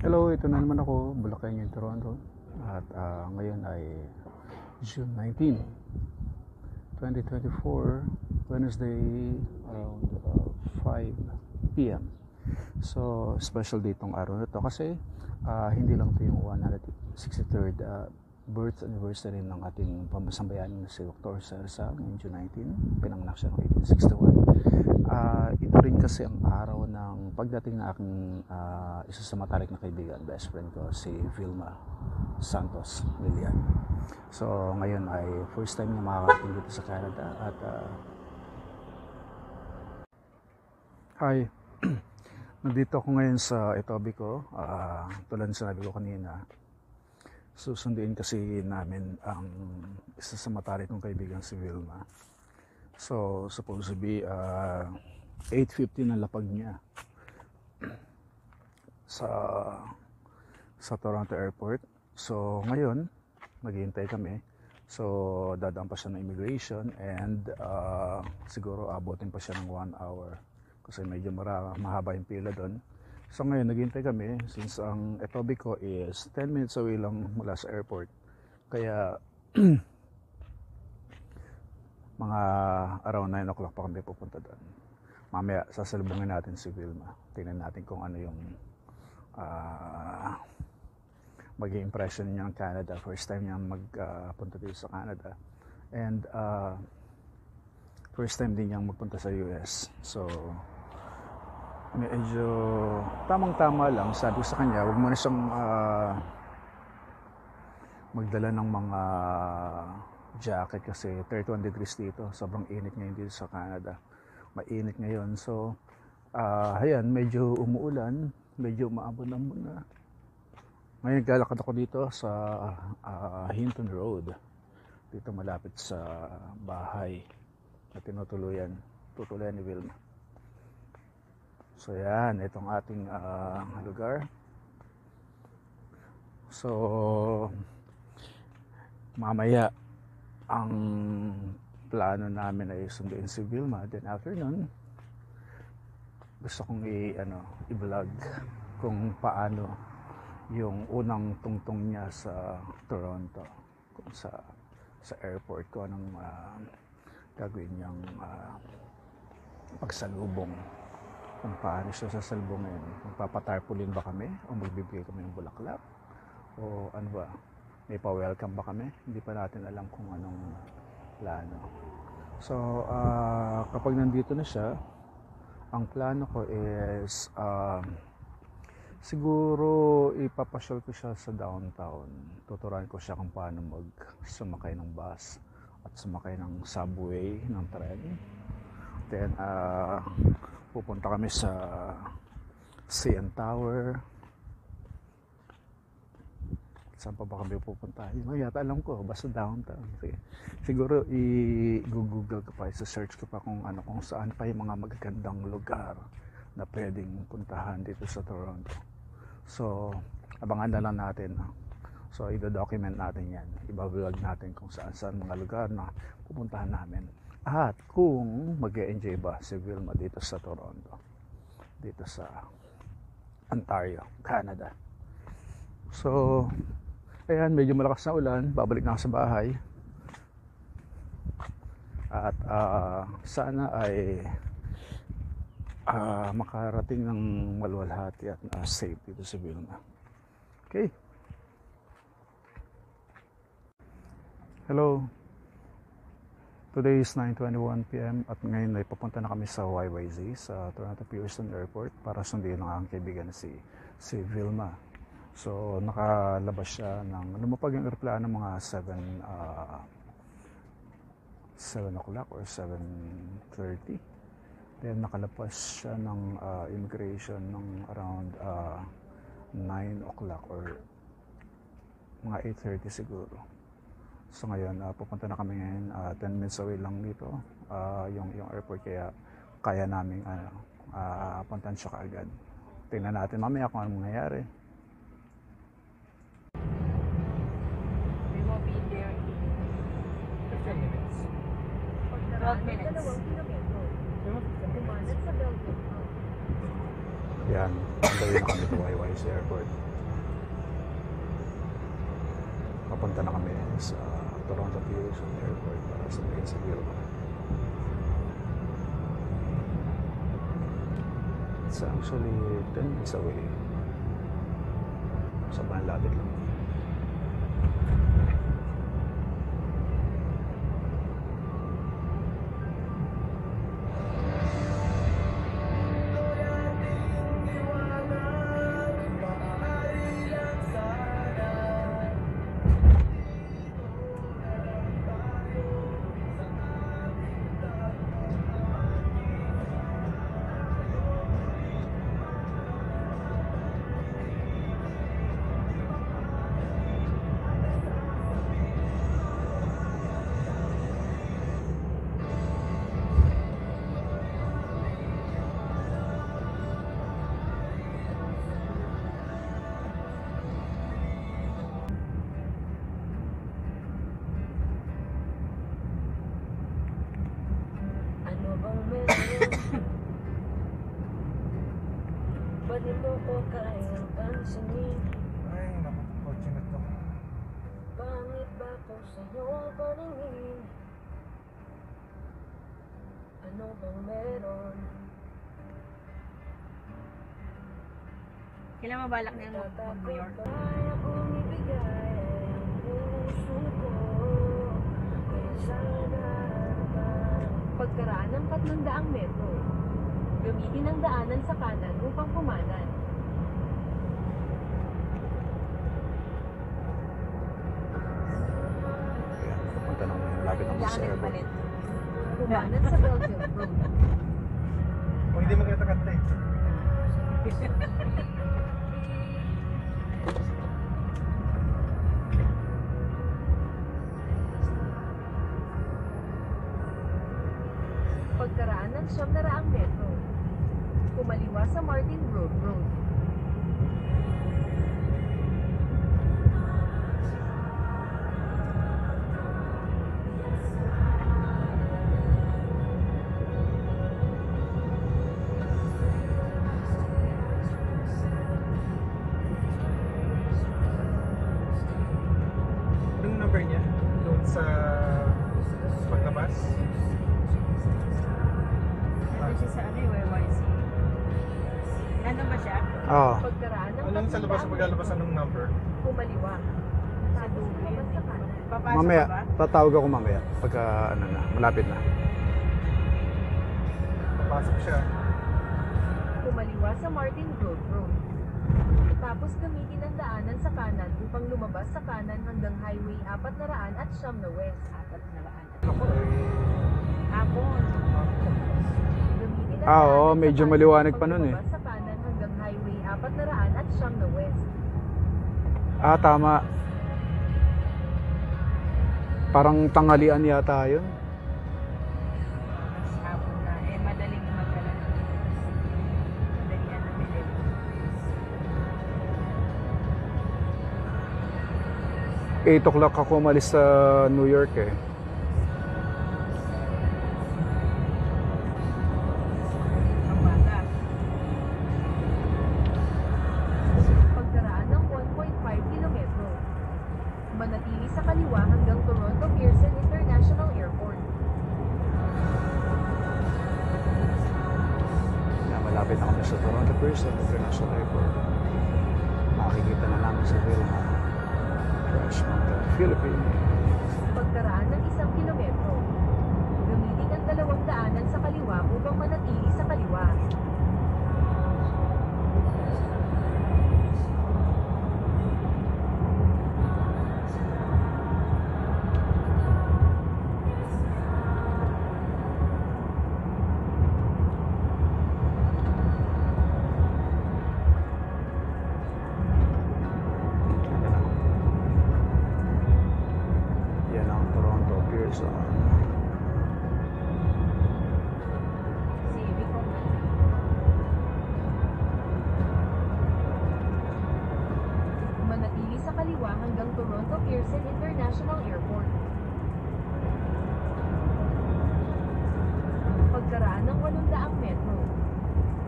Hello, ito na naman ako, Bulacan yung Toronto. At ngayon ay June 19, 2024, Wednesday around 5 p.m. So, special day tong araw na to kasi hindi lang ito yung 163rd birth anniversary ng ating pamasambayan na si Dr. Sersa ngayong June 19. Pinanganak siya noong 1861. Ito rin kasi ang araw ng pagdating na aking isa sa matalik na kaibigan, best friend ko, si Vilma Santos Milian. So ngayon ay first time niya makakarating dito sa Canada at hi. Nandito ako ngayon sa Etobicoke. Tulad ng sinabi ko kanina, susunduin kasi namin ang isa sa matalik kong kaibigan, si Vilma. So supposed to be 8:50 na lapag niya sa Toronto Airport. So ngayon naghihintay kami. So dadaan pa siya ng immigration and siguro abutin pa siya ng 1 hour kasi medyo mahaba yung pila doon. So ngayon naghihintay kami since ang Etobicoke is 10 minutes away lang mula sa airport. Kaya mga around 9 o'clock pa kami pupunta doon. Mamaya sasalubungin natin si Vilma. Tingnan natin kung ano yung maging impression niya ng Canada. First time niya magpunta dito sa Canada. And first time din niyang magpunta sa US. So medyo tamang-tama lang. Sabi ko sa kanya, huwag mo na siyang magdala ng mga jacket kasi 31 degrees dito. Sobrang init ngayon dito sa Canada. Mainit ngayon. So ayan, medyo umuulan, medyo umaambon-ambon na. Ngayon naglalakad ako dito sa Hinton Road. Dito malapit sa bahay na tutuluyan ni Vilma. So yan, itong ating lugar. So mamaya ang plano namin ay sunduin si Vilma. Then after nun, gusto kong i-vlog kung paano yung unang tungtong niya sa Toronto, kung sa airport, ko anong gagawin niyang pagsalubong, kung paano siya sasalubungin, kung papatarpulin ba kami o magbibigay kami ng bulaklak o ano ba, may pa-welcome ba kami, hindi pa natin alam kung anong plano. So kapag nandito na siya, ang plano ko is siguro ipapasyal ko siya sa downtown. Tuturuan ko siya kung paano sumakay ng bus at sumakay ng subway, ng tren. Then pupunta kami sa CN Tower. Saan pa ba kami pupunta? Yung yata alam ko, basta downtown. Siguro i-google ko pa, i-search ko pa kung saan pa yung mga magagandang lugar na pwedeng puntahan dito sa Toronto. So abangan na lang natin. So i-document natin yan, i-vlog natin kung saan mga lugar na pupuntahan namin at kung mag-e-enjoy ba si Vilma dito sa Toronto, dito sa Ontario, Canada. So ayan, medyo malakas na ulan, babalik na ako sa bahay at sana ay makarating ng maluwalhati at safe dito sa Vilma. Okay. Hello. Today is 9:21 p.m. at ngayon ay papunta na kami sa YYZ, sa Toronto Pearson Airport, para sundin ang aking kaibigan si Vilma. So nakalabas siya lumapag yung aeroplano mga 7 o'clock or 7:30. Then nakalabas siya ng immigration ng around 9 o'clock or mga 8:30 siguro. So ngayon pupunta na kami ngayon, 10 minutes away lang dito yung airport, kaya namin puntahan siya kaagad. Tingnan natin mamaya kung anong mangyayari. We will be there in 15 minutes. 12 minutes. Dalawang kilometro. Dumanas sa Belgium. Yan, gawin na kami to YYC Airport. Papunta na kami sa Toronto Pearson Airport para sabihin sa Wilma. It's actually 10 minutes away. Sa Banladet lang. Pwede mo ko kayang pansinin. Ay, naku, kotse na to. Pangit ba ko sa'yo paningin? Ano bang meron? Kailan mabalak na yung mag-New York? Kaya kong ibigay ang puso ko. Kaya sana ba pagkaraan ng 300 metro, gamitin ang daanan sa kanan upang pumanan. Ayan, papunta na malapit na sa airport. Pumanan sa Belgium Road. O hindi magkita-kanta eh. Pagkaraan ng 700 metro, kumaliwa sa Martin Road Road. Anong number niya? Doon sa paglabas? Nandun siya sa ano yung YYC. Nandun ba siya? Oo. Pagkaraan ng Anong sa labas? 300 Paglalabas anong number? kumaliwa. Sa Dublin. Sa kanan. Papasok Mamaya, ka ba? tatawag ako mamaya pagka ano na, malapit na. Papasok siya. Kumaliwa sa Martin Road Road. Tapos gamitin ang daanan sa kanan upang lumabas sa kanan hanggang Highway 400 at Siyam na West. 400. Ako eh. Hapon. Gamitin ang Oo, daanan sa medyo kanan maliwanag upang pa nun eh. lumabas sa kanan hanggang Highway 400 at Siyam na West. Ah, tama. Parang tanghalian yata yun. Hapon na. Eh, madaling magkala. Madali yan ang bilhin. 8 o'clock ako umalis sa New York eh. Ang bata. Pagkaraan ng 1.5 kilometro, manatili sa kaliwa hanggang Toronto Pearson International Airport. Na malapit na kami sa Toronto Pearson International Airport. Makikita na namin sa Wilma. Fresh Mountain, Philippines. Pagkaraan ng 1 kilometro, gamitin ang 2 daanan sa kaliwa upang manatili sa kaliwa. Ano na? Yan ang Toronto Pearson. Civic ko. Manatili sa kaliwa hanggang Toronto Pearson International Airport. Pagkaraan ng 800 metro,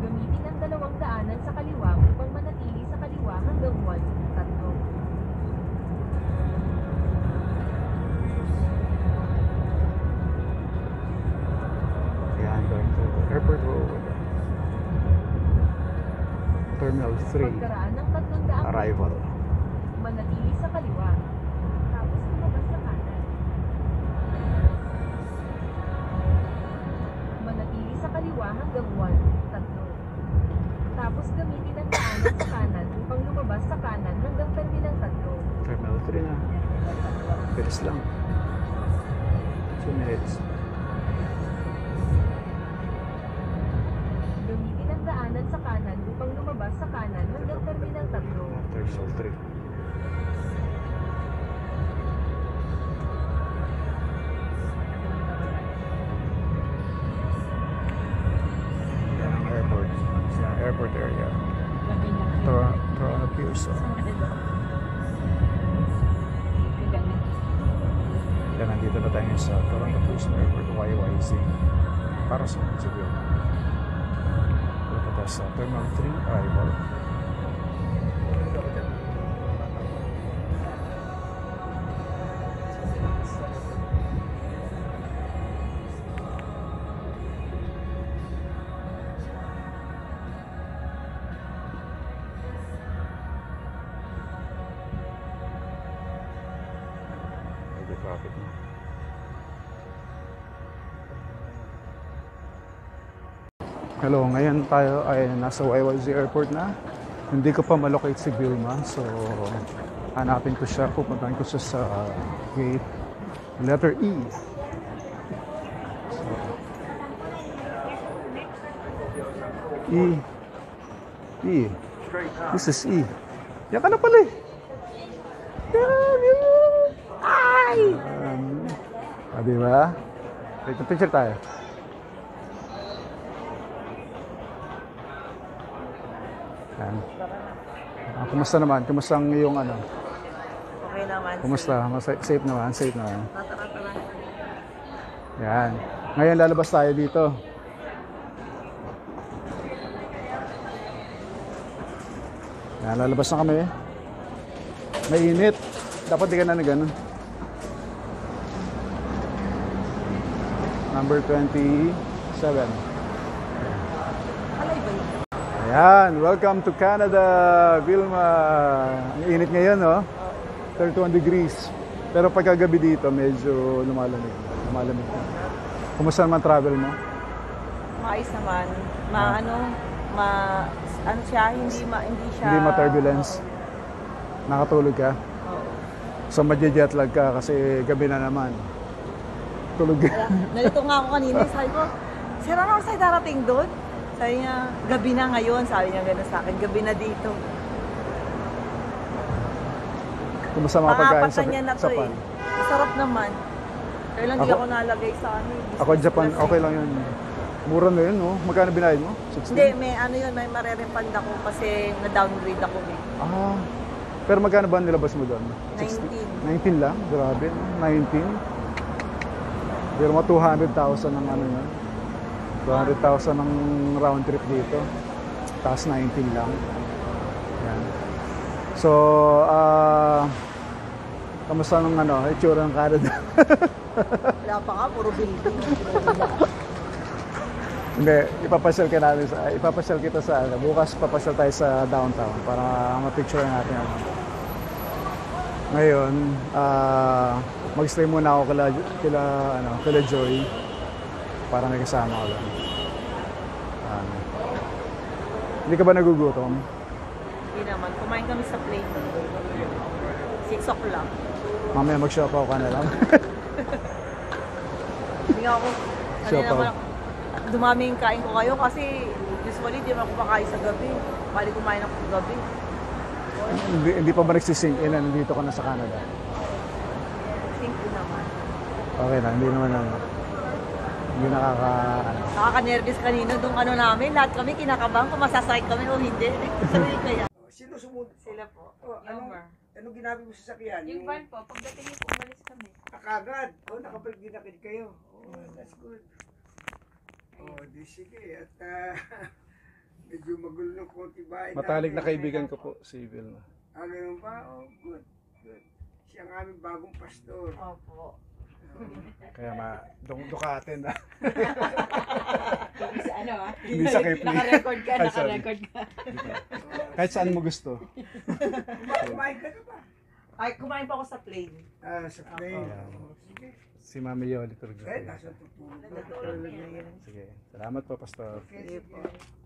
Gamitin ang dalawang daanan sa kaliwa upang manatili sa kaliwa hanggang 1-3. Ayan, going to Airport Road. Terminal 3. Pagkaraan ng 300 Arrival. manatili sa kaliwa. Tapos lumabas sa kanan. Manatili sa kaliwa hanggang 1-3. Tapos gamitin ang daanan sa kanan upang lumabas sa kanan hanggang terminal 3. Terminal 3 na. Bilis lang. 2 minutes. Gamitin ang daanan sa kanan upang lumabas sa kanan hanggang terminal 3. Terminal 3. Yan ang airport. Yan ang airport area. Toronto Pearson. Yan, nandito na tayo sa Toronto Pearson Airport, YYZ. Para sa Cebu. Dito tayo sa Terminal 3 arrival. Medyo traffic na. Hello, ngayon tayo ay nasa YYZ Airport na. Hindi ko pa malocate si Vilma, so hanapin ko siya, pupuntahan ko siya sa gate letter E. So, E. E. This is E. Yan ka na pala eh. Ay! Diba? Wait, picture tayo. Yan. Kumusta naman? Kumusta ang iyong ano? Okay naman. Kumusta? Safe naman? Safe naman? Tara. Yan. Ngayon lalabas tayo dito. Yan, lalabas na kami. Mainit. Dapat di ka na ganun. Number 27. Ayan, welcome to Canada, Vilma. Ang init ngayon, no? 31 degrees. Pero pagkagabi dito, medyo lumalamig. Lumalamig na. Kumusta naman travel mo? Maayos naman. Ano siya, hindi siya... Hindi ma-turbulence? Nakatulog ka? Oo. So madje-jet lag ka kasi gabi na naman. Tulog ka. Nalito nga ako kanina, sabi ko, sir, ano sa'yo darating doon? Sabi niya, gabi na ngayon. Sabi niya gano'n sa akin, gabi na dito. Kumusta mga pagkain Pangapatan niya na to Japan? eh. Masarap naman. Kaya lang di Ako- ako nalagay sa ano eh. Ako Japan, Business okay class lang yun. Mura na yun, no? Magkano binayad mo? eh. 60? Hindi, may ano yun, may marerefund ako kasi na-downgrade ako eh. Ah. Pero magkano ba nilabas mo doon? 19. 19 lang? Grabe, no? 19? Pero mga 200,000 ng ano yan. 200,000 ng round trip dito. Tapos 19 lang. Yan. So, kamusta ng ano, itsura ng Canada? Wala pa ka, puro building. Hindi, ipapasyal kita sa ano. Bukas papasyal tayo sa downtown para ma-picture natin ano. Ngayon, mag-stay muna ako kila Joy para may kasama ko lang. Hindi ka ba nagugutom? Hindi naman, kumain kami sa plane. 6 o'clock. Mamaya mag-shop ka na lang. Hindi nga ako, Siya pa. naman, dumami yung kain ko kayo kasi usually di naman ako kumakain sa gabi. Bali kumain ako sa gabi. hindi pa ba nagsisink in na nandito ka na sa Canada? Think ko naman. Okay lang, hindi naman ano. Hindi Nakaka-nervous kanina nung ano namin, lahat kami kinakabahan kung masasakit kami o hindi. Sabi kaya. Sino sumunod? Sila po. Anong ginamit mo sa sakyan? Yung van po, pagdating niyo po, umalis kami. Akagad. Nakapag-ginakid kayo. That's good. Di sige. At Medyo magulo ng konti bahay Matalik na namin. kaibigan ko po, si Bill. Ah, ganun ba? Oh, good. Good. Siya ang aming bagong pastor. Opo. Kaya dukatin na. Sa ano ah? Hindi sa Kipli. Naka-record ka, Ay, sorry. naka-record ka. Kahit saan mo gusto. Kumain ka na ba? Ay, kumain pa ako sa plane. Ah, sa plane. Ayan. Oh, sige. Si Mami Yoli Turgo. Kahit nasa tutulog. Natutulog na yun. Sige. Salamat po, Pastor. Okay, sige.